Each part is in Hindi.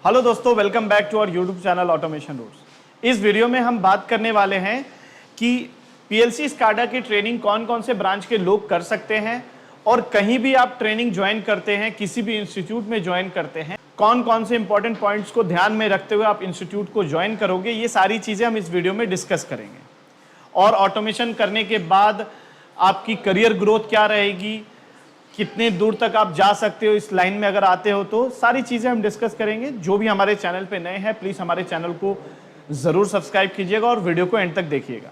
हेलो दोस्तों, welcome back to our YouTube channel automation roots. इस वीडियो में हम बात करने वाले हैं कि पीएलसी स्काडा की ट्रेनिंग कौन कौन से ब्रांच के लोग कर सकते हैं और कहीं भी आप ट्रेनिंग ज्वाइन करते हैं, किसी भी इंस्टीट्यूट में ज्वाइन करते हैं, कौन कौन से इंपॉर्टेंट पॉइंट्स को ध्यान में रखते हुए आप इंस्टीट्यूट को ज्वाइन करोगे, ये सारी चीज़ें हम इस वीडियो में डिस्कस करेंगे। और ऑटोमेशन करने के बाद आपकी करियर ग्रोथ क्या रहेगी, कितने दूर तक आप जा सकते हो इस लाइन में अगर आते हो, तो सारी चीज़ें हम डिस्कस करेंगे। जो भी हमारे चैनल पे नए हैं प्लीज़ हमारे चैनल को ज़रूर सब्सक्राइब कीजिएगा और वीडियो को एंड तक देखिएगा।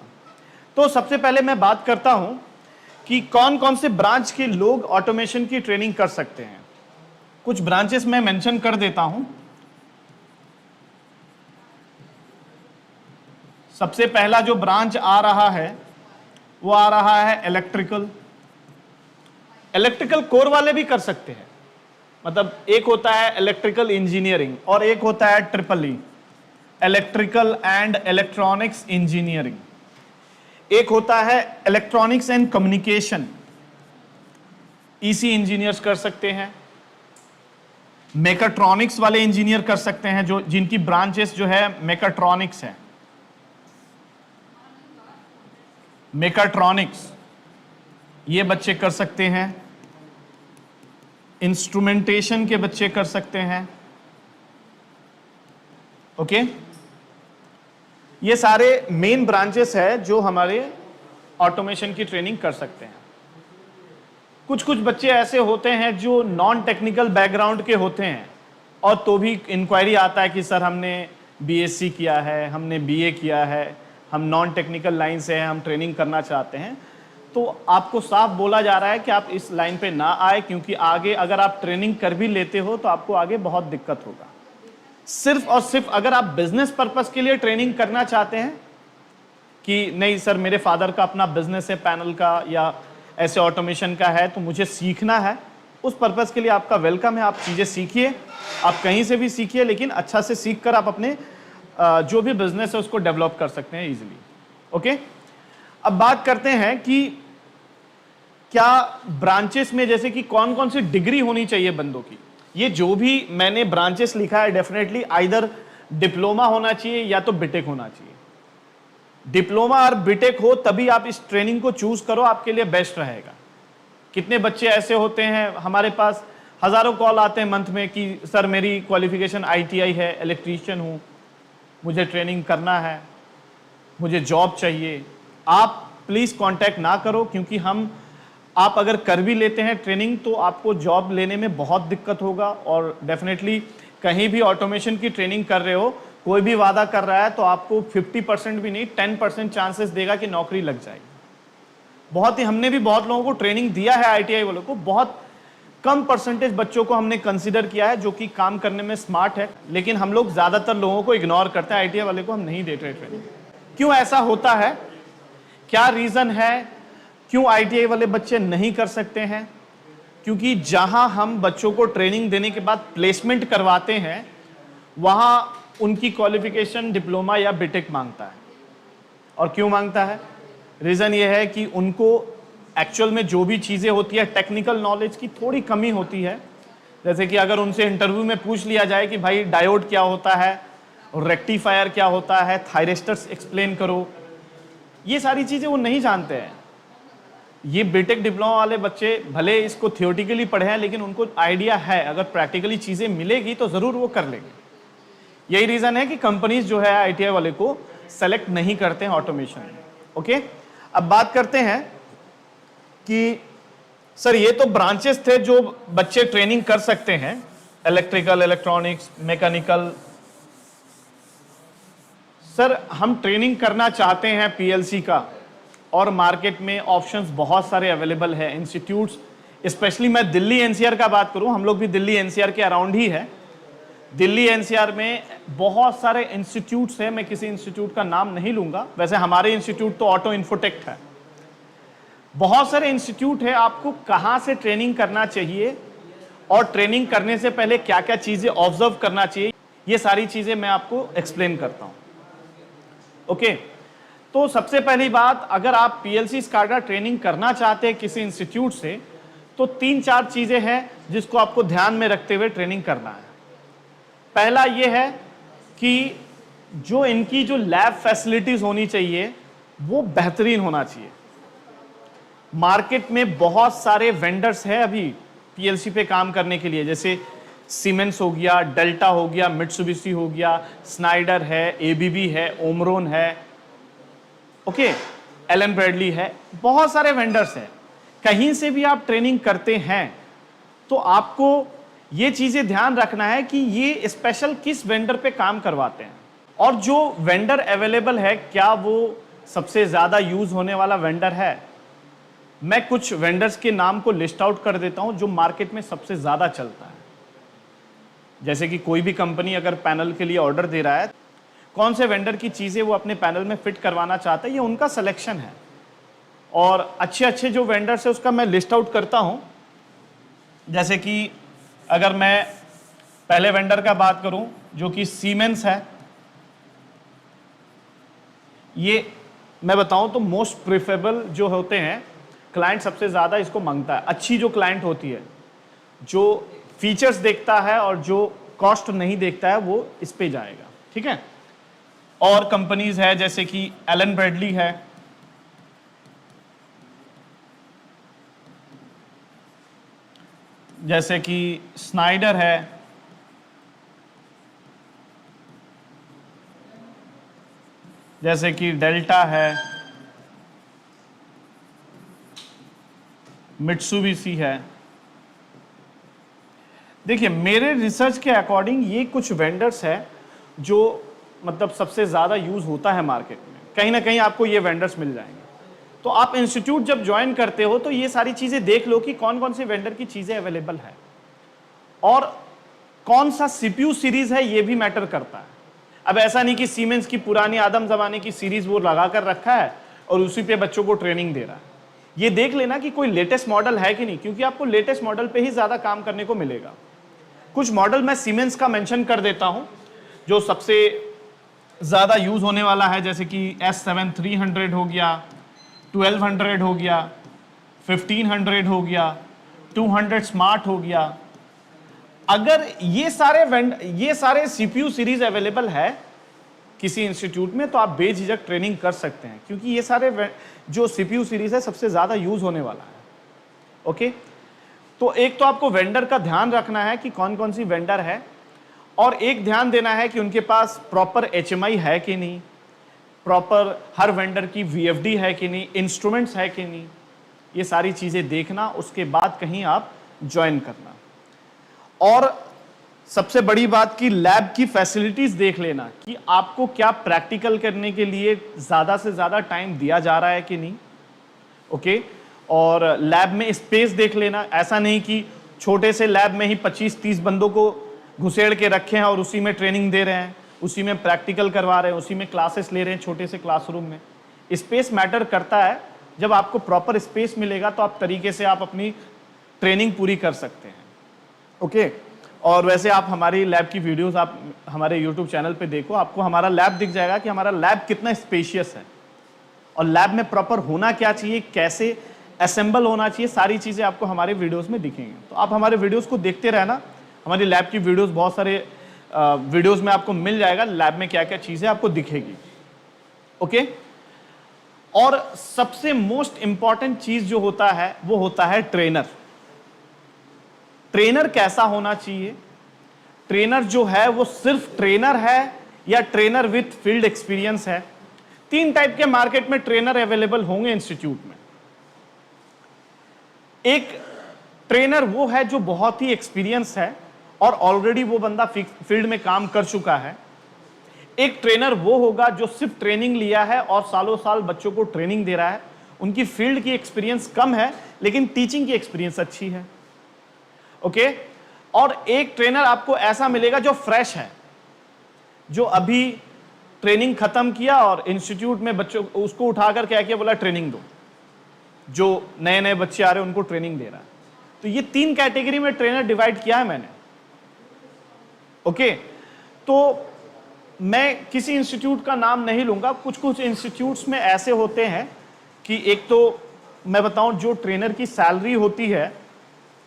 तो सबसे पहले मैं बात करता हूं कि कौन कौन से ब्रांच के लोग ऑटोमेशन की ट्रेनिंग कर सकते हैं। कुछ ब्रांचेस मैं मेंशन कर देता हूं। सबसे पहला जो ब्रांच आ रहा है वो आ रहा है इलेक्ट्रिकल। इलेक्ट्रिकल कोर वाले भी कर सकते हैं, मतलब एक होता है इलेक्ट्रिकल इंजीनियरिंग और एक होता है triple E, electrical and electronics engineering. एक होता है electronics and communication, EC engineers कर सकते हैं। मेकाट्रॉनिक्स वाले इंजीनियर कर सकते हैं, जो जिनकी ब्रांचेस जो है मेकाट्रॉनिक्स है। मेकाट्रॉनिक्स ये बच्चे कर सकते हैं। इंस्ट्रूमेंटेशन के बच्चे कर सकते हैं। ओके, ये सारे मेन ब्रांचेस है जो हमारे ऑटोमेशन की ट्रेनिंग कर सकते हैं। कुछ कुछ बच्चे ऐसे होते हैं जो नॉन टेक्निकल बैकग्राउंड के होते हैं और तो भी इंक्वायरी आता है कि सर हमने बीएससी किया है, हमने बीए किया है, हम नॉन टेक्निकल लाइन से हैं, हम ट्रेनिंग करना चाहते हैं। तो आपको साफ बोला जा रहा है कि आप इस लाइन पे ना आए, क्योंकि आगे अगर आप ट्रेनिंग कर भी लेते हो तो आपको आगे बहुत दिक्कत होगा। सिर्फ और सिर्फ अगर आप बिजनेस पर्पस के लिए ट्रेनिंग करना चाहते हैं कि नहीं सर मेरे फादर का अपना बिजनेस है पैनल का या ऐसे ऑटोमेशन का है तो मुझे सीखना है, उस पर्पस के लिए आपका वेलकम है। आप चीज़ें सीखिए, आप कहीं से भी सीखिए, लेकिन अच्छा से सीख कर आप अपने जो भी बिजनेस है उसको डेवलप कर सकते हैं ईजिली। ओके, अब बात करते हैं कि क्या ब्रांचेस में जैसे कि कौन कौन सी डिग्री होनी चाहिए बंदों की। ये जो भी मैंने ब्रांचेस लिखा है डेफिनेटली आइदर डिप्लोमा होना चाहिए या तो बीटेक होना चाहिए। डिप्लोमा और बीटेक हो तभी आप इस ट्रेनिंग को चूज करो, आपके लिए बेस्ट रहेगा। कितने बच्चे ऐसे होते हैं, हमारे पास हजारों कॉल आते हैं मंथ में कि सर मेरी क्वालिफिकेशन आईटीआई है, इलेक्ट्रीशियन हूं, मुझे ट्रेनिंग करना है, मुझे जॉब चाहिए। आप प्लीज कांटेक्ट ना करो, क्योंकि आप अगर कर भी लेते हैं ट्रेनिंग तो आपको जॉब लेने में बहुत दिक्कत होगा। और डेफिनेटली कहीं भी ऑटोमेशन की ट्रेनिंग कर रहे हो, कोई भी वादा कर रहा है तो आपको 50% भी नहीं 10% चांसेस देगा कि नौकरी लग जाएगी। हमने भी बहुत लोगों को ट्रेनिंग दिया है, आईटीआई वालों को बहुत कम परसेंटेज बच्चों को हमने कंसिडर किया है जो कि काम करने में स्मार्ट है, लेकिन हम लोग ज्यादातर लोगों को इग्नोर करते हैं। आईटीआई वाले को हम नहीं देते ट्रेनिंग। क्यों ऐसा होता है, क्या रीजन है क्यों आईटीआई वाले बच्चे नहीं कर सकते हैं? क्योंकि जहां हम बच्चों को ट्रेनिंग देने के बाद प्लेसमेंट करवाते हैं वहां उनकी क्वालिफिकेशन डिप्लोमा या बीटेक मांगता है। और क्यों मांगता है? रीजन ये है कि उनको एक्चुअल में जो भी चीजें होती है टेक्निकल नॉलेज की थोड़ी कमी होती है। जैसे कि अगर उनसे इंटरव्यू में पूछ लिया जाए कि भाई डायोड क्या होता है, रेक्टिफायर क्या होता है, थायरिस्टर्स एक्सप्लेन करो, ये सारी चीजें वो नहीं जानते हैं। ये बीटेक डिप्लोमा वाले बच्चे भले इसको थियोरेटिकली पढ़े हैं, लेकिन उनको आइडिया है, अगर प्रैक्टिकली चीजें मिलेगी तो जरूर वो कर लेंगे। यही रीजन है कि कंपनीज जो है आईटीआई वाले को सेलेक्ट नहीं करते हैं ऑटोमेशन में। ओके, अब बात करते हैं कि सर ये तो ब्रांचेस थे जो बच्चे ट्रेनिंग कर सकते हैं, इलेक्ट्रिकल, इलेक्ट्रॉनिक्स, मैकेनिकल। सर हम ट्रेनिंग करना चाहते हैं पीएलसी का और मार्केट में ऑप्शंस बहुत सारे अवेलेबल है। इंस्टीट्यूट्स, स्पेशली मैं दिल्ली एनसीआर का बात करूं, हम लोग भी दिल्ली एनसीआर के अराउंड ही है। दिल्ली एनसीआर में बहुत सारे इंस्टीट्यूट्स हैं, मैं किसी इंस्टीट्यूट का नाम नहीं लूंगा, वैसे हमारे इंस्टीट्यूट तो ऑटो इन्फोटेक है। बहुत सारे इंस्टीट्यूट है, आपको कहां से ट्रेनिंग करना चाहिए और ट्रेनिंग करने से पहले क्या क्या चीजें ऑब्जर्व करना चाहिए, ये सारी चीजें मैं आपको एक्सप्लेन करता हूं। ओके, तो सबसे पहली बात, अगर आप पीएलसी स्काडा ट्रेनिंग करना चाहते हैं किसी इंस्टीट्यूट से, तो 3-4 चीजें हैं जिसको आपको ध्यान में रखते हुए ट्रेनिंग करना है। पहला ये है कि जो इनकी जो लैब फैसिलिटीज होनी चाहिए वो बेहतरीन होना चाहिए। मार्केट में बहुत सारे वेंडर्स हैं अभी पीएलसी पे काम करने के लिए, जैसे सीमेंस हो गया, डेल्टा हो गया, मित्सुबिशी हो गया, स्नाइडर है, एबीबी है, ओमरोन है, ओके, एलन ब्रैडली है, बहुत सारे वेंडर्स हैं। कहीं से भी आप ट्रेनिंग करते हैं तो आपको ये चीजें ध्यान रखना है कि ये स्पेशल किस वेंडर पे काम करवाते हैं, और जो वेंडर अवेलेबल है क्या वो सबसे ज्यादा यूज होने वाला वेंडर है। मैं कुछ वेंडर्स के नाम को लिस्ट आउट कर देता हूं जो मार्केट में सबसे ज्यादा चलता है। जैसे कि कोई भी कंपनी अगर पैनल के लिए ऑर्डर दे रहा है, कौन से वेंडर की चीजें वो अपने पैनल में फिट करवाना चाहता है, ये उनका सिलेक्शन है। और अच्छे अच्छे जो वेंडर्स है उसका मैं लिस्ट आउट करता हूं। जैसे कि अगर मैं पहले वेंडर का बात करूं जो कि सीमेंस है, ये मैं बताऊं तो मोस्ट प्रेफरेबल जो होते हैं, क्लाइंट सबसे ज्यादा इसको मांगता है। अच्छी जो क्लाइंट होती है, जो फीचर्स देखता है और जो कॉस्ट नहीं देखता है, वो इस पे जाएगा, ठीक है। और कंपनीज है जैसे कि एलन ब्रैडली है, जैसे कि स्नाइडर है, जैसे कि डेल्टा है, मित्सुबिशी है। देखिए मेरे रिसर्च के अकॉर्डिंग ये कुछ वेंडर्स है जो मतलब सबसे ज़्यादा यूज़ होता है मार्केट में। कहीं ना कहीं आपको ये वेंडर्स मिल जाएंगे। तो आप इंस्टीट्यूट जब ज्वाइन करते हो तो ये सारी चीज़ें देख लो कि कौन कौन से वेंडर की चीज़ें अवेलेबल है और कौन सा सीपीयू सीरीज है, ये भी मैटर करता है। अब ऐसा नहीं कि सीमेंस की पुरानी आदम ज़माने की सीरीज वो लगा कर रखा है और उसी पे बच्चों को ट्रेनिंग दे रहा है। ये देख लेना कि कोई लेटेस्ट मॉडल है कि नहीं, क्योंकि आपको लेटेस्ट मॉडल पे ही ज़्यादा काम करने को मिलेगा। कुछ मॉडल मैं सीमेंस का मेंशन कर देता हूं जो सबसे ज़्यादा यूज़ होने वाला है, जैसे कि S7300 हो गया, 1200 हो गया, 1500 हो गया, 200 स्मार्ट हो गया। अगर ये सारे सीपीयू सीरीज अवेलेबल है किसी इंस्टीट्यूट में तो आप बेझिझक ट्रेनिंग कर सकते हैं, क्योंकि ये सारे जो सीपीयू सीरीज है सबसे ज़्यादा यूज़ होने वाला है, ओके। तो एक तो आपको वेंडर का ध्यान रखना है कि कौन कौन सी वेंडर है, और एक ध्यान देना है कि उनके पास प्रॉपर एचएमआई है कि नहीं, प्रॉपर हर वेंडर की वीएफडी है कि नहीं, इंस्ट्रूमेंट्स है कि नहीं, ये सारी चीज़ें देखना, उसके बाद कहीं आप ज्वाइन करना। और सबसे बड़ी बात कि लैब की फैसिलिटीज देख लेना कि आपको क्या प्रैक्टिकल करने के लिए ज़्यादा से ज़्यादा टाइम दिया जा रहा है कि नहीं, ओके। और लैब में स्पेस देख लेना, ऐसा नहीं कि छोटे से लैब में ही 25-30 बंदों को घुसेड़ के रखे हैं और उसी में ट्रेनिंग दे रहे हैं, उसी में प्रैक्टिकल करवा रहे हैं, उसी में क्लासेस ले रहे हैं छोटे से क्लासरूम में। स्पेस मैटर करता है। जब आपको प्रॉपर स्पेस मिलेगा तो आप तरीके से आप अपनी ट्रेनिंग पूरी कर सकते हैं, ओके। और वैसे आप हमारी लैब की वीडियोस आप हमारे यूट्यूब चैनल पे देखो, आपको हमारा लैब दिख जाएगा कि हमारा लैब कितना स्पेशियस है और लैब में प्रॉपर होना क्या चाहिए, कैसे असेंबल होना चाहिए, सारी चीज़ें आपको हमारे वीडियोस में दिखेंगी। तो आप हमारे वीडियोस को देखते रहना। हमारी लैब की वीडियोस बहुत सारे वीडियोस में आपको मिल जाएगा, लैब में क्या क्या चीज़ें आपको दिखेगी, ओके। और सबसे मोस्ट इंपॉर्टेंट चीज़ जो होता है वो होता है ट्रेनर। ट्रेनर कैसा होना चाहिए? ट्रेनर जो है वो सिर्फ ट्रेनर है या ट्रेनर विथ फील्ड एक्सपीरियंस है? 3 टाइप के मार्केट में ट्रेनर अवेलेबल होंगे इंस्टीट्यूट में। एक ट्रेनर वो है जो बहुत ही एक्सपीरियंस है और ऑलरेडी वो बंदा फील्ड में काम कर चुका है। एक ट्रेनर वो होगा जो सिर्फ ट्रेनिंग लिया है और सालों साल बच्चों को ट्रेनिंग दे रहा है, उनकी फील्ड की एक्सपीरियंस कम है लेकिन टीचिंग की एक्सपीरियंस अच्छी है, ओके। और एक ट्रेनर आपको ऐसा मिलेगा जो फ्रेश है, जो अभी ट्रेनिंग खत्म किया और इंस्टीट्यूट में बच्चों उसको उठाकर क्या किया, बोला ट्रेनिंग दो। जो नए नए बच्चे आ रहे हैं उनको ट्रेनिंग दे रहा है। तो ये 3 कैटेगरी में ट्रेनर डिवाइड किया है मैंने, ओके। तो मैं किसी इंस्टीट्यूट का नाम नहीं लूंगा। कुछ कुछ इंस्टीट्यूट्स में ऐसे होते हैं कि एक तो मैं बताऊं, जो ट्रेनर की सैलरी होती है,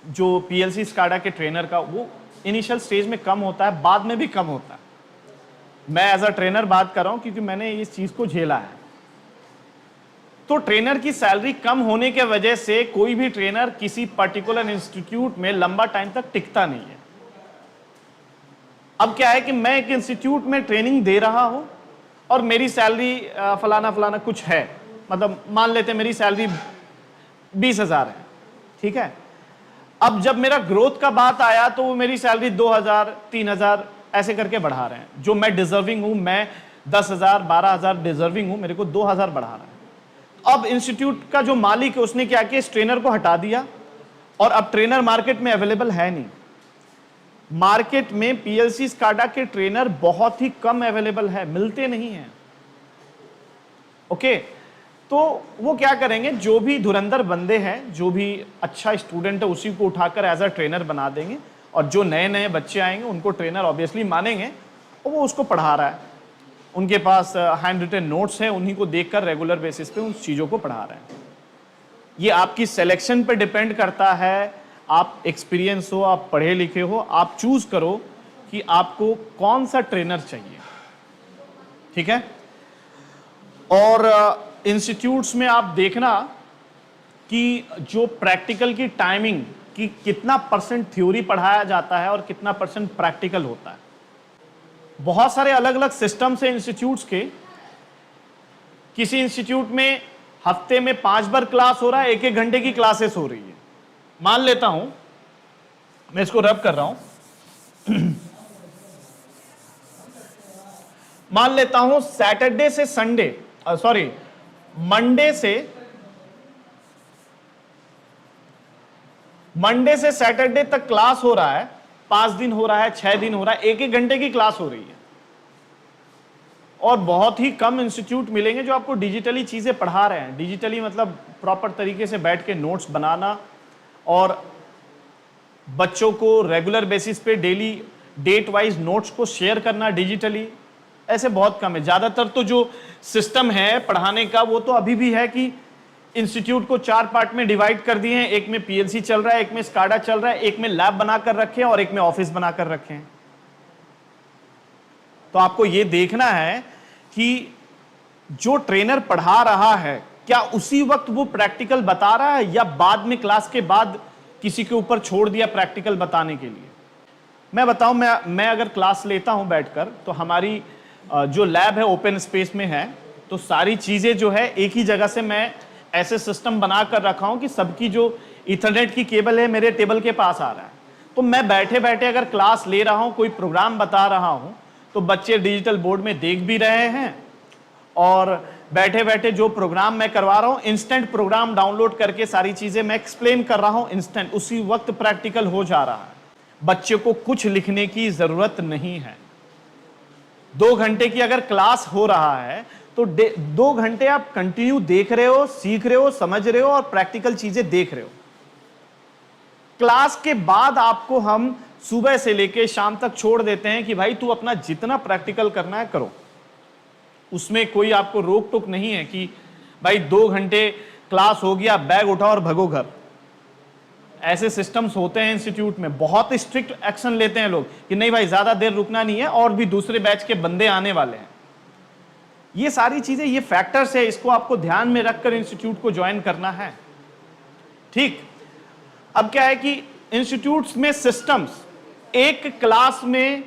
जो पीएलसी स्काडा के ट्रेनर का, वो इनिशियल स्टेज में कम होता है, बाद में भी कम होता है। मैं एज अ ट्रेनर बात कर रहा हूं क्योंकि मैंने इस चीज को झेला है। तो ट्रेनर की सैलरी कम होने के वजह से कोई भी ट्रेनर किसी पर्टिकुलर इंस्टीट्यूट में लंबा टाइम तक टिकता नहीं है। अब क्या है कि मैं एक इंस्टीट्यूट में ट्रेनिंग दे रहा हूं और मेरी सैलरी फलाना फलाना कुछ है, मतलब मान लेते हैं मेरी सैलरी 20,000 है, ठीक है। अब जब मेरा ग्रोथ का बात आया तो वो मेरी सैलरी 2,000 3,000 ऐसे करके बढ़ा रहे हैं। जो मैं डिजर्विंग हूं, मैं 10,000 12,000 डिजर्विंग हूं, मेरे को 2,000 बढ़ा रहा है। अब इंस्टीट्यूट का जो मालिक है उसने क्या किया, इस ट्रेनर को हटा दिया और अब ट्रेनर मार्केट में अवेलेबल है नहीं। मार्केट में पीएलसी स्काडा के ट्रेनर बहुत ही कम अवेलेबल है, मिलते नहीं हैं। ओके, तो वो क्या करेंगे, जो भी धुरंधर बंदे हैं, जो भी अच्छा स्टूडेंट है उसी को उठाकर एज अ ट्रेनर बना देंगे और जो नए नए बच्चे आएंगे उनको ट्रेनर ऑब्वियसली मानेंगे और वो उसको पढ़ा रहा है। उनके पास हैंड रिटन नोट्स हैं, उन्हीं को देखकर रेगुलर बेसिस पे उन चीज़ों को पढ़ा रहे हैं। ये आपकी सिलेक्शन पे डिपेंड करता है। आप एक्सपीरियंस हो, आप पढ़े लिखे हो, आप चूज करो कि आपको कौन सा ट्रेनर चाहिए, ठीक है। और इंस्टीट्यूट्स में आप देखना कि जो प्रैक्टिकल की टाइमिंग कि कितना % थ्योरी पढ़ाया जाता है और कितना % प्रैक्टिकल होता है। बहुत सारे अलग अलग सिस्टम्स हैं इंस्टीट्यूट्स के। किसी इंस्टीट्यूट में हफ्ते में 5 बार क्लास हो रहा है, 1-1 घंटे की क्लासेस हो रही है। मान लेता हूं, मैं इसको रब कर रहा हूं मान लेता हूं सैटरडे से संडे, सॉरी मंडे से सैटरडे तक क्लास हो रहा है। 5 दिन हो रहा है, 6 दिन हो रहा है, 1-1 घंटे की क्लास हो रही है। और बहुत ही कम इंस्टीट्यूट मिलेंगे जो आपको डिजिटली चीजें पढ़ा रहे हैं। डिजिटली मतलब प्रॉपर तरीके से बैठ के नोट्स बनाना और बच्चों को रेगुलर बेसिस पे डेली डेट वाइज नोट्स को शेयर करना डिजिटली, ऐसे बहुत कम है। ज्यादातर तो जो सिस्टम है पढ़ाने का वो तो अभी भी है कि इंस्टीट्यूट को 4 पार्ट में डिवाइड कर दिए हैं। एक में पीएलसी चल रहा है, एक में स्काडा चल रहा है, एक में लैब बनाकर रखे हैं और एक में ऑफिस बनाकर रखे हैं। तो आपको यह देखना है कि जो ट्रेनर पढ़ा रहा है क्या उसी वक्त वो प्रैक्टिकल बता रहा है या बाद में क्लास के बाद किसी के ऊपर छोड़ दिया प्रैक्टिकल बताने के लिए। मैं बताऊं, मैं अगर क्लास लेता हूं बैठकर तो हमारी जो लैब है ओपन स्पेस में है, तो सारी चीजें जो है एक ही जगह से मैं ऐसे सिस्टम बना कर रखा हूं कि सबकी जो इथरनेट की केबल है मेरे टेबल के पास आ रहा है। तो मैं बैठे बैठे अगर क्लास ले रहा हूं, कोई प्रोग्राम बता रहा हूं, तो बच्चे डिजिटल बोर्ड में देख भी रहे हैं और बैठे बैठे जो प्रोग्राम मैं करवा रहा हूं, इंस्टेंट प्रोग्राम डाउनलोड करके सारी चीजें मैं एक्सप्लेन कर रहा हूं, इंस्टेंट उसी वक्त प्रैक्टिकल हो जा रहा है। बच्चे को कुछ लिखने की जरूरत नहीं है। 2 घंटे की अगर क्लास हो रहा है तो 2 घंटे आप कंटिन्यू देख रहे हो, सीख रहे हो, समझ रहे हो और प्रैक्टिकल चीजें देख रहे हो। क्लास के बाद आपको हम सुबह से लेके शाम तक छोड़ देते हैं कि भाई तू अपना जितना प्रैक्टिकल करना है करो। उसमें कोई आपको रोक टोक नहीं है कि भाई 2 घंटे क्लास हो गया, बैग उठाओ और भगो घर। ऐसे सिस्टम्स होते हैं इंस्टीट्यूट में, बहुत स्ट्रिक्ट एक्शन लेते हैं लोग कि नहीं भाई ज्यादा देर रुकना नहीं है और भी दूसरे बैच के बंदे आने वाले हैं। ये सारी चीजें, ये फैक्टर्स है, इसको आपको ध्यान में रखकर इंस्टीट्यूट को ज्वाइन करना है, ठीक। अब क्या है कि इंस्टीट्यूट्स में सिस्टम्स, एक क्लास में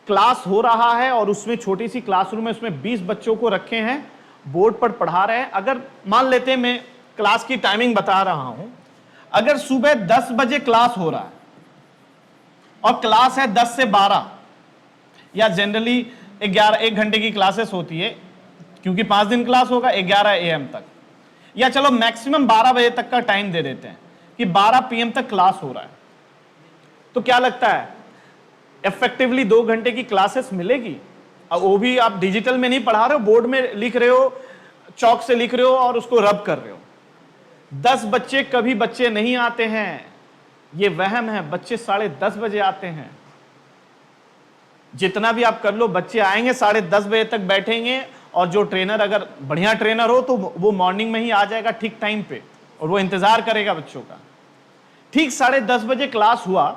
क्लास हो रहा है और उसमें छोटी सी क्लासरूम में उसमें 20 बच्चों को रखे हैं, बोर्ड पर पढ़ा रहे हैं। अगर मान लेते हैं मैं क्लास की टाइमिंग बता रहा हूं, अगर सुबह 10 बजे क्लास हो रहा है और क्लास है 10 से 12 या जनरली 1 घंटे की क्लासेस होती है क्योंकि 5 दिन क्लास होगा 11 AM तक, या चलो मैक्सिमम 12 बजे तक का टाइम दे देते हैं कि 12 PM तक क्लास हो रहा है, तो क्या लगता है इफेक्टिवली 2 घंटे की क्लासेस मिलेगी? अब वो भी आप डिजिटल में नहीं पढ़ा रहे हो, बोर्ड में लिख रहे हो, चौक से लिख रहे हो और उसको रब कर रहे हो। 10 बच्चे कभी बच्चे नहीं आते हैं, ये वहम है। बच्चे 10:30 बजे आते हैं। जितना भी आप कर लो, बच्चे आएंगे 10:30 बजे तक बैठेंगे और जो ट्रेनर अगर बढ़िया ट्रेनर हो तो वो मॉर्निंग में ही आ जाएगा ठीक टाइम पे और वो इंतजार करेगा बच्चों का। ठीक 10:30 बजे क्लास हुआ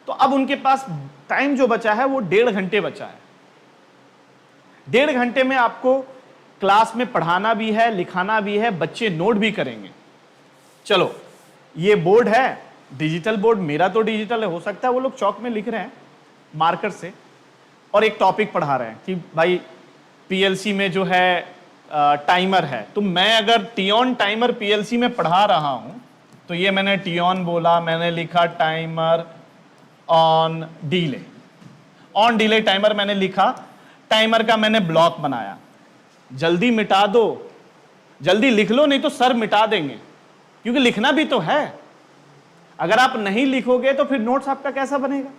तो अब उनके पास टाइम जो बचा है वो 1.5 घंटे बचा है। 1.5 घंटे में आपको क्लास में पढ़ाना भी है, लिखाना भी है, बच्चे नोट भी करेंगे। चलो, ये बोर्ड है, डिजिटल बोर्ड, मेरा तो डिजिटल है, हो सकता है वो लोग चौक में लिख रहे हैं मार्कर से और एक टॉपिक पढ़ा रहे हैं कि भाई पीएलसी में जो है टाइमर है, तो मैं अगर टी ऑन टाइमर पीएलसी में पढ़ा रहा हूं तो ये मैंने टी ऑन बोला, मैंने लिखा timer on delay, on delay timer मैंने लिखा, टाइमर का मैंने ब्लॉक बनाया। जल्दी मिटा दो, जल्दी लिख लो, नहीं तो सर मिटा देंगे, क्योंकि लिखना भी तो है। अगर आप नहीं लिखोगे तो फिर नोट्स आपका कैसा बनेगा?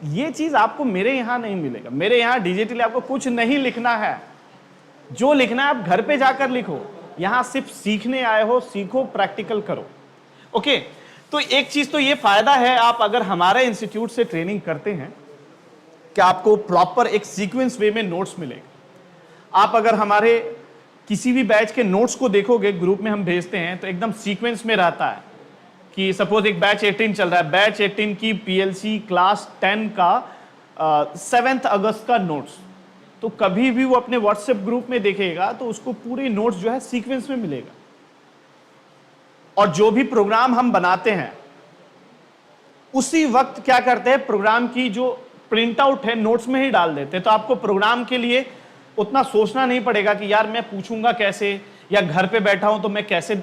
ये चीज आपको मेरे यहां नहीं मिलेगा। मेरे यहां डिजिटली आपको कुछ नहीं लिखना है, जो लिखना है आप घर पे जाकर लिखो। यहां सिर्फ सीखने आए हो, सीखो, प्रैक्टिकल करो। ओके, तो एक चीज तो ये फायदा है, आप अगर हमारे इंस्टीट्यूट से ट्रेनिंग करते हैं कि आपको प्रॉपर एक सीक्वेंस वे में नोट्स मिलेगा। आप अगर हमारे किसी भी बैच के नोट्स को देखोगे, ग्रुप में हम भेजते हैं तो एकदम सीक्वेंस में रहता है कि सपोज एक बैच 18 चल रहा है, बैच 18 की पीएलसी क्लास 10 का 7 अगस्त का नोट्स, तो कभी भी वो अपने व्हाट्सएप ग्रुप में देखेगा तो उसको पूरे नोट्स जो है सीक्वेंस में मिलेगा। और जो भी प्रोग्राम हम बनाते हैं उसी वक्त क्या करते हैं, प्रोग्राम की जो प्रिंट आउट है नोट्स में ही डाल देते हैं। तो आपको प्रोग्राम के लिए उतना सोचना नहीं पड़ेगा कि यार मैं पूछूंगा कैसे, या घर पे बैठा हूं तो मैं कैसे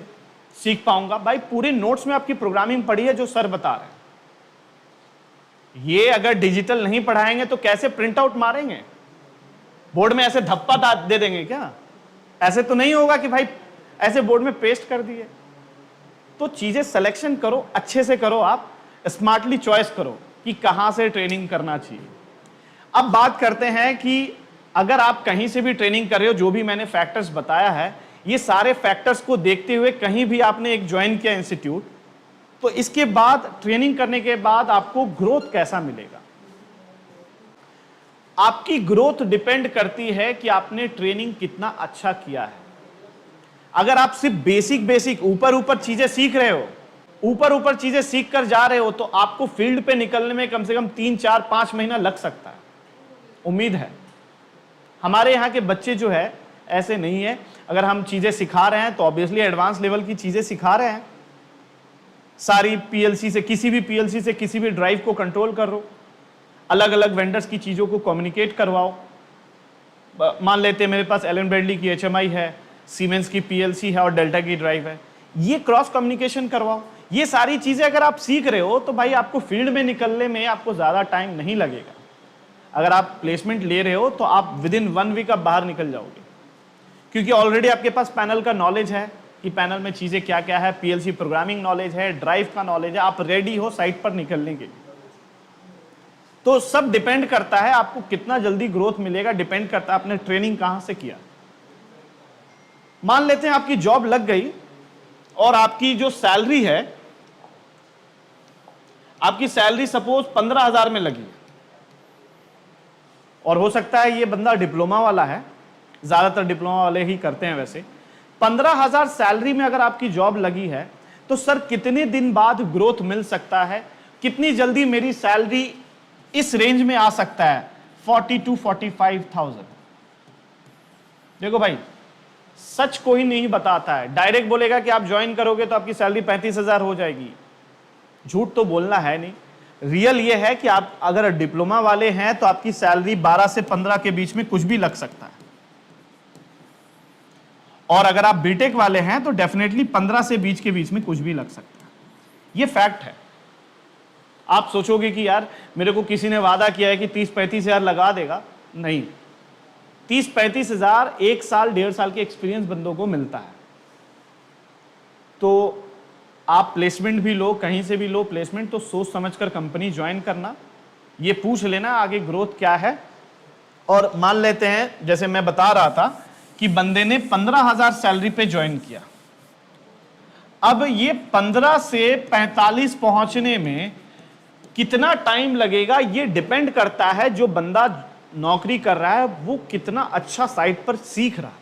सीख पाऊंगा। भाई पूरे नोट्स में आपकी प्रोग्रामिंग पड़ी है जो सर बता रहे हैं। ये अगर डिजिटल नहीं पढ़ाएंगे तो कैसे प्रिंट आउट मारेंगे? बोर्ड में ऐसे धप्पा दे देंगे क्या? ऐसे तो नहीं होगा कि भाई ऐसे बोर्ड में पेस्ट कर दिए। तो चीजें सिलेक्शन करो, अच्छे से करो, आप स्मार्टली चॉइस करो कि कहां से ट्रेनिंग करना चाहिए। अब बात करते हैं कि अगर आप कहीं से भी ट्रेनिंग कर रहे हो, जो भी मैंने फैक्टर्स बताया है, ये सारे फैक्टर्स को देखते हुए कहीं भी आपने एक ज्वाइन किया इंस्टीट्यूट, तो इसके बाद ट्रेनिंग करने के बाद आपको ग्रोथ कैसा मिलेगा? आपकी ग्रोथ डिपेंड करती है कि आपने ट्रेनिंग कितना अच्छा किया है। अगर आप सिर्फ बेसिक ऊपर चीजें सीख रहे हो, ऊपर चीजें सीख कर जा रहे हो, तो आपको फील्ड पे निकलने में कम से कम 3, 4, 5 महीना लग सकता है, उम्मीद है। हमारे यहाँ के बच्चे जो है ऐसे नहीं है। अगर हम चीजें सिखा रहे हैं तो ऑब्वियसली एडवांस लेवल की चीजें सिखा रहे हैं। सारी पीएलसी से, किसी भी पीएलसी से किसी भी ड्राइव को कंट्रोल करो, अलग अलग वेंडर्स की चीजों को कम्युनिकेट करवाओ। मान लेते हैं मेरे पास एलन ब्रैडली की एचएमआई है, सीमेंस की पीएलसी है और डेल्टा की ड्राइव है, ये क्रॉस कम्युनिकेशन करवाओ। ये सारी चीजें अगर आप सीख रहे हो तो भाई आपको फील्ड में निकलने में आपको ज्यादा टाइम नहीं लगेगा। अगर आप प्लेसमेंट ले रहे हो तो आप विद इन 1 वीक आप बाहर निकल जाओगे, क्योंकि ऑलरेडी आपके पास पैनल का नॉलेज है कि पैनल में चीजें क्या क्या है, पीएलसी प्रोग्रामिंग नॉलेज है, ड्राइव का नॉलेज है, आप रेडी हो साइट पर निकलने के लिए। तो सब डिपेंड करता है आपको कितना जल्दी ग्रोथ मिलेगा, डिपेंड करता है आपने ट्रेनिंग कहां से किया। मान लेते हैं आपकी जॉब लग गई और आपकी जो सैलरी है, आपकी सैलरी सपोज 15,000 में लगी, और हो सकता है ये बंदा डिप्लोमा वाला है, ज्यादातर डिप्लोमा वाले ही करते हैं वैसे। 15,000 सैलरी में अगर आपकी जॉब लगी है तो सर कितने दिन बाद ग्रोथ मिल सकता है, कितनी जल्दी मेरी सैलरी इस रेंज में आ सकता है? 40 to 45,000। देखो भाई, सच कोई नहीं बताता है। डायरेक्ट बोलेगा कि आप ज्वाइन करोगे तो आपकी सैलरी 35,000 हो जाएगी, झूठ तो बोलना है नहीं। रियल ये है कि आप अगर डिप्लोमा वाले हैं तो आपकी सैलरी 12 से 15 के बीच में कुछ भी लग सकता है, और अगर आप बीटेक वाले हैं तो डेफिनेटली 15 से 20 के बीच में कुछ भी लग सकता है। ये फैक्ट है। आप सोचोगे कि यार मेरे को किसी ने वादा किया है कि 30-35 हजार लगा देगा, नहीं। 30-35 हजार 1 साल 1.5 साल के एक्सपीरियंस बंदों को मिलता है। तो आप प्लेसमेंट भी लो, कहीं से भी लो प्लेसमेंट, तो सोच समझकर कंपनी ज्वाइन करना, ये पूछ लेना आगे ग्रोथ क्या है। और मान लेते हैं जैसे मैं बता रहा था कि बंदे ने 15,000 सैलरी पे ज्वाइन किया, अब ये 15 से 45 पहुंचने में कितना टाइम लगेगा, ये डिपेंड करता है जो बंदा नौकरी कर रहा है वो कितना अच्छा साइट पर सीख रहा है।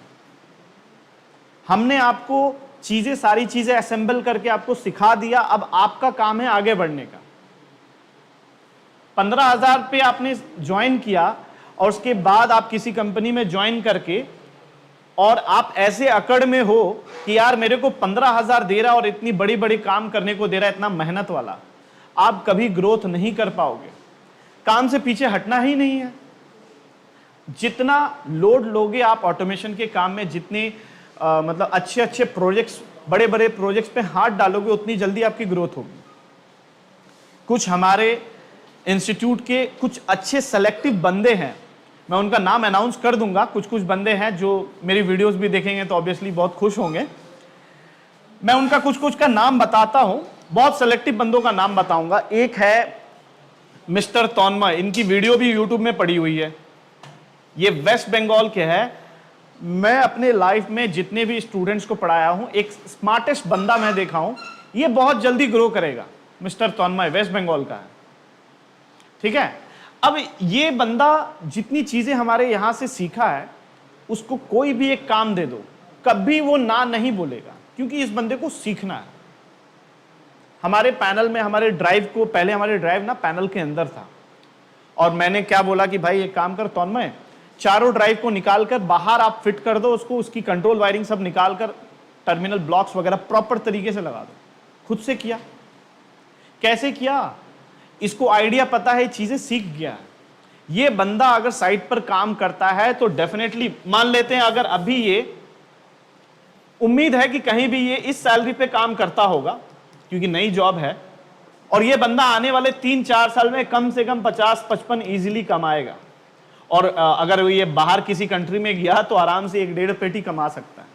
हमने आपको सारी चीजें असेंबल करके आपको सिखा दिया, अब आपका काम है आगे बढ़ने का। 15,000 पे आपने ज्वाइन किया और उसके बाद आप किसी कंपनी में ज्वाइन करके और आप ऐसे अकड़ में हो कि यार मेरे को 15,000 दे रहा और इतनी बड़ी बड़ी काम करने को दे रहा है, इतना मेहनत वाला, आप कभी ग्रोथ नहीं कर पाओगे। काम से पीछे हटना ही नहीं है। जितना लोड लोगे आप ऑटोमेशन के काम में, जितने मतलब अच्छे अच्छे प्रोजेक्ट्स, बड़े बड़े प्रोजेक्ट्स पे हाथ डालोगे, उतनी जल्दी आपकी ग्रोथ होगी। कुछ हमारे इंस्टीट्यूट के कुछ अच्छे सेलेक्टिव बंदे हैं, मैं उनका नाम अनाउंस कर दूंगा। कुछ कुछ बंदे हैं जो मेरी वीडियोस भी देखेंगे तो ऑब्वियसली बहुत खुश होंगे। मैं उनका कुछ कुछ का नाम बताता हूं, बहुत सेलेक्टिव बंदों का नाम बताऊंगा। एक है मिस्टर तोन्मय, इनकी वीडियो भी यूट्यूब में पड़ी हुई है। ये वेस्ट बंगाल के हैं। मैं अपने लाइफ में जितने भी स्टूडेंट्स को पढ़ाया हूं, एक स्मार्टेस्ट बंदा मैं देखा हूं, ये बहुत जल्दी ग्रो करेगा। मिस्टर तोन्मय वेस्ट बंगाल का है, ठीक है। अब ये बंदा जितनी चीजें हमारे यहां से सीखा है, उसको कोई भी एक काम दे दो, कभी वो ना नहीं बोलेगा, क्योंकि इस बंदे को सीखना है। हमारे पैनल में, हमारे ड्राइव को, पहले हमारे ड्राइव ना पैनल के अंदर था, और मैंने क्या बोला कि भाई एक काम कर तोन्मय, चारों ड्राइव को निकाल कर बाहर आप फिट कर दो उसको, उसकी कंट्रोल वायरिंग सब निकाल कर टर्मिनल ब्लॉक्स वगैरह प्रॉपर तरीके से लगा दो। खुद से किया। कैसे किया? इसको आइडिया पता है, चीजें सीख गया है। ये बंदा अगर साइट पर काम करता है तो डेफिनेटली, मान लेते हैं अगर अभी ये उम्मीद है कि कहीं भी ये इस सैलरी पे काम करता होगा क्योंकि नई जॉब है, और ये बंदा आने वाले 3-4 साल में कम से कम 50-55 इजीली कमाएगा। और अगर ये बाहर किसी कंट्री में गया तो आराम से 1-1.5 पेटी कमा सकता है।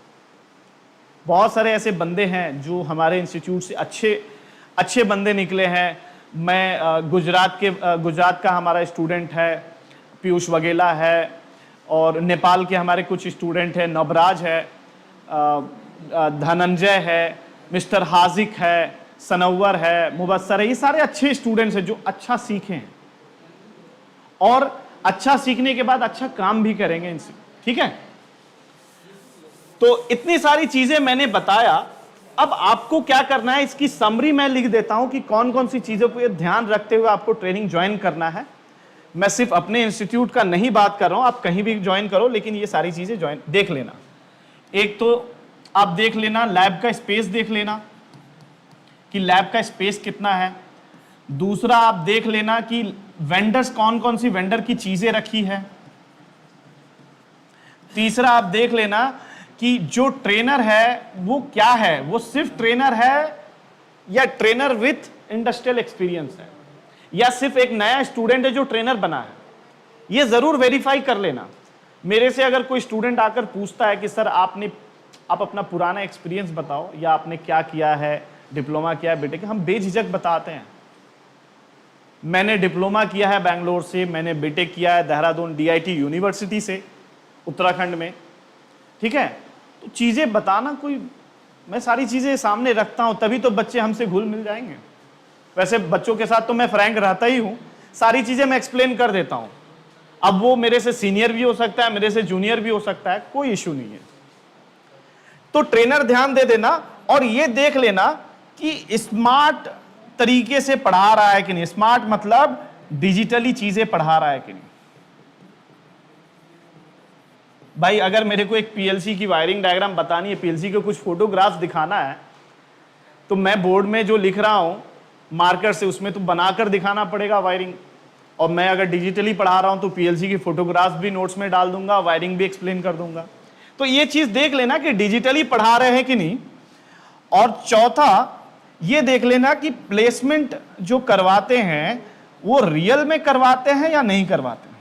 बहुत सारे ऐसे बंदे हैं जो हमारे इंस्टीट्यूट से अच्छे बंदे निकले हैं। मैं गुजरात का हमारा स्टूडेंट है पीयूष वगेला है, और नेपाल के हमारे कुछ स्टूडेंट हैं, नवराज है, धनंजय है, मिस्टर हाजिक है, सनवर है, मुबस्सर है। ये सारे अच्छे स्टूडेंट्स हैं जो अच्छा सीखे हैं और अच्छा सीखने के बाद अच्छा काम भी करेंगे इनसे, ठीक है। तो इतनी सारी चीजें मैंने बताया। अब आपको क्या करना है, इसकी समरी मैं लिख देता हूं कि कौन कौन सी चीजों को ध्यान रखते हुए आपको ट्रेनिंग ज्वाइन करना है। मैं सिर्फ अपने इंस्टीट्यूट का नहीं बात कर रहा हूं, आप कहीं भी ज्वाइन करो, लेकिन ये सारी चीजें ज्वाइन देख लेना। एक तो आप देख लेना, लैब का स्पेस देख लेना कि लैब का स्पेस कितना है। दूसरा आप देख लेना कि वेंडर्स कौन कौन सी वेंडर की चीजें रखी है। तीसरा आप देख लेना कि जो ट्रेनर है वो क्या है, वो सिर्फ ट्रेनर है या ट्रेनर विथ इंडस्ट्रियल एक्सपीरियंस है, या सिर्फ एक नया स्टूडेंट है जो ट्रेनर बना है। ये जरूर वेरीफाई कर लेना। मेरे से अगर कोई स्टूडेंट आकर पूछता है कि सर आप अपना पुराना एक्सपीरियंस बताओ, या आपने क्या किया है, डिप्लोमा किया है, बीटेक, हम बेझिझक बताते हैं। मैंने डिप्लोमा किया है बैंगलोर से, मैंने बीटेक किया है देहरादून DIT यूनिवर्सिटी से, उत्तराखंड में, ठीक है। तो चीजें बताना, कोई, मैं सारी चीजें सामने रखता हूं, तभी तो बच्चे हमसे घुल मिल जाएंगे। वैसे बच्चों के साथ तो मैं फ्रैंक रहता ही हूं, सारी चीजें मैं एक्सप्लेन कर देता हूं। अब वो मेरे से सीनियर भी हो सकता है, मेरे से जूनियर भी हो सकता है, कोई इश्यू नहीं है। तो ट्रेनर ध्यान दे देना, और ये देख लेना कि स्मार्ट तरीके से पढ़ा रहा है कि नहीं। स्मार्ट मतलब डिजिटली चीजें पढ़ा रहा है कि नहीं। भाई अगर मेरे को एक PLC की वायरिंग डायग्राम बतानी है, PLC के कुछ फोटोग्राफ्स दिखाना है, तो मैं बोर्ड में जो लिख रहा हूं मार्कर से, उसमें तो बनाकर दिखाना पड़ेगा वायरिंग। और मैं अगर डिजिटली पढ़ा रहा हूं तो PLC की फोटोग्राफ्स भी नोट्स में डाल दूंगा, वायरिंग भी एक्सप्लेन कर दूंगा। तो ये चीज देख लेना कि डिजिटली पढ़ा रहे हैं कि नहीं। और चौथा ये देख लेना कि प्लेसमेंट जो करवाते हैं वो रियल में करवाते हैं या नहीं करवाते हैं।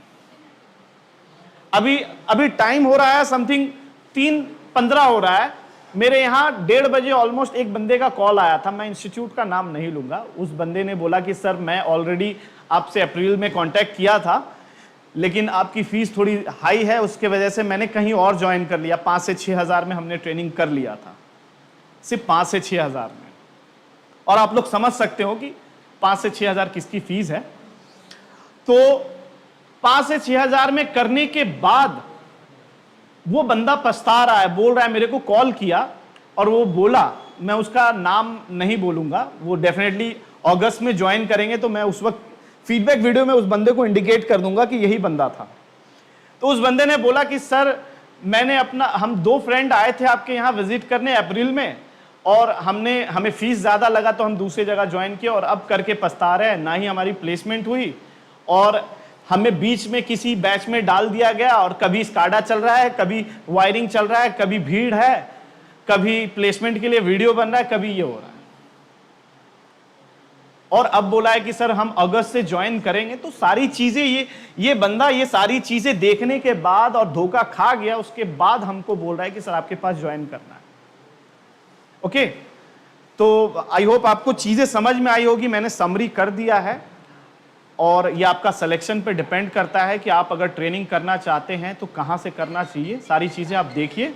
अभी टाइम हो रहा है समथिंग 3:15 हो रहा है। मेरे यहाँ 1:30 बजे ऑलमोस्ट एक बंदे का कॉल आया था, मैं इंस्टीट्यूट का नाम नहीं लूंगा। उस बंदे ने बोला कि सर मैं ऑलरेडी आपसे अप्रैल में कांटेक्ट किया था, लेकिन आपकी फीस थोड़ी हाई है, उसके वजह से मैंने कहीं और ज्वाइन कर लिया। 5 से 6 हज़ार में हमने ट्रेनिंग कर लिया था, सिर्फ 5 से 6 हज़ार में। और आप लोग समझ सकते हो कि 5 से 6 हज़ार किसकी फीस है। तो 5 से 6 हज़ार में करने के बाद वो बंदा पछता रहा है, बोल रहा है मेरे को कॉल किया और वो बोला, मैं उसका नाम नहीं बोलूंगा, वो डेफिनेटली अगस्त में ज्वाइन करेंगे, तो मैं उस वक्त फीडबैक वीडियो में उस बंदे को इंडिकेट कर दूंगा कि यही बंदा था। तो उस बंदे ने बोला कि सर हम 2 फ्रेंड आए थे आपके यहाँ विजिट करने अप्रैल में, और हमें फीस ज्यादा लगा तो हम दूसरी जगह ज्वाइन किए, और अब करके पछता रहे हैं, ना ही हमारी प्लेसमेंट हुई, और हमें बीच में किसी बैच में डाल दिया गया, और कभी स्काडा चल रहा है, कभी वायरिंग चल रहा है, कभी भीड़ है, कभी प्लेसमेंट के लिए वीडियो बन रहा है, कभी ये हो रहा है, और अब बोला है कि सर हम अगस्त से ज्वाइन करेंगे। तो सारी चीजें ये बंदा ये सारी चीजें देखने के बाद और धोखा खा गया, उसके बाद हमको बोल रहा है कि सर आपके पास ज्वाइन करना है। ओके, तो आई होप आपको चीजें समझ में आई होगी। मैंने समरी कर दिया है, और ये आपका सिलेक्शन पे डिपेंड करता है कि आप अगर ट्रेनिंग करना चाहते हैं तो कहां से करना चाहिए, सारी चीजें आप देखिए।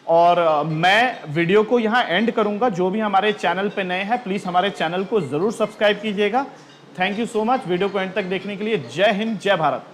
और मैं वीडियो को यहां एंड करूंगा। जो भी हमारे चैनल पे नए हैं प्लीज हमारे चैनल को जरूर सब्सक्राइब कीजिएगा। Thank you so much video को एंड तक देखने के लिए। जय हिंद, जय भारत।